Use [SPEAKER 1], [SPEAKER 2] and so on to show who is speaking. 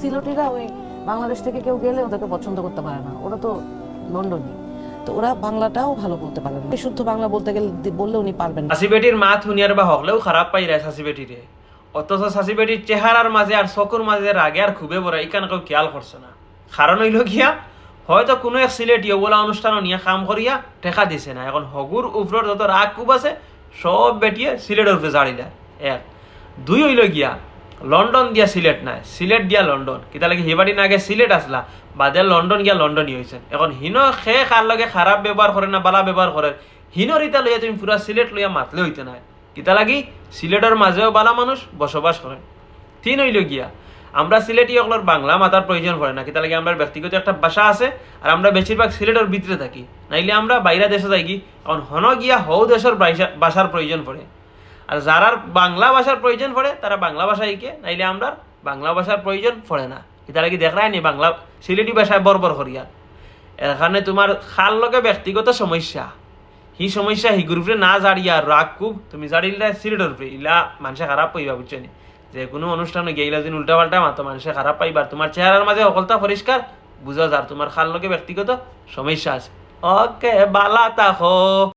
[SPEAKER 1] সিলেটিরা ওই বাংলাদেশ থেকে কেউ গেলে ওদেরকে পছন্দ করতে পারে না, ওরা তো লন্ডনই, তো ওরা বাংলাটাও ভালো বলতে পারে না। শুদ্ধ বাংলা বলতে গেলে বললে উনি পারবেন না।
[SPEAKER 2] সাসি বেটির মা থুনিয়ার বা হকলেও খারাপ পাই রে সাসি বেটিরে, অথচ সাসি বেটির চেহারার মাঝে আর চকুর মাঝে রাগে আর খুবই বড়, এখানে কেউ খেয়াল করছে না। কারণ হইল গিয়া হয়তো কোনো এক সিলেটিও বলা অনুষ্ঠান নিয়ে কাম করিয়া টেকা দিছে না, এখন হগুর উপরের যত রাগ খুব আছে সব বেটিয়ে সিলেটের উপরে জাড়ি দেয়। এক দুই হইল গিয়া লন্ডন দিয়া সিলেট নাই, সিলেট দিয়া লন্ডন, কিতা লাগে হিবাড়ি না আগে সিলেট আসলা বাদে লন্ডন গিয়া লন্ডনই হয়েছে। এখন হিন খে কার লগে খারাপ ব্যবহার করে না বালা ব্যবহার করে, হিনর ইতা লইয়া তুমি পুরা সিলেট লইয়া মাতলে হইতে নাই, কিতা লাগি সিলেটের মাঝেও বালা মানুষ বসবাস করে। তিন হইল গিয়া আমরা সিলেটি অকলর বাংলা মাতার প্রয়োজন পড়ে না, কিতা লাগে আমরা ব্যক্তিগত একটা ভাষা আছে আর আমরা বেশিরভাগ সিলেটের ভিতরে থাকি, নাইলে আমরা বাইরে দেশে যাই কি, এখন হন গিয়া হৌ দেশের ভাষার প্রয়োজন পড়ে। আর যারা বাংলা ভাষার প্রয়োজন পড়ে তারা বাংলা ভাষা শিখে, নাইলে আমরা বাংলা ভাষার প্রয়োজন পড়ে না। এটা লাগি দেখায় নি বাংলা সিলেটি ভাষায় বরবর করিয়া, এখানে তোমার খাল লগে ব্যক্তিগত সমস্যা, হি সমস্যা হি গ্রুপে না জাড়িয়া রাগ খুব তুমি জাড়িলে সিলেটের উপরে ইলা মানুষে খারাপ পাইবা, বুঝছো নি? যে কোনো অনুষ্ঠানে গেইলা দিন উল্টা পাল্টা মাতো মানুষে খারাপ পাইবার, তোমার চেহারার মাঝে অকলতা পরিষ্কার বুঝা যার তোমার খাল লগে ব্যক্তিগত সমস্যা আছে। ওকে বালা তাকো।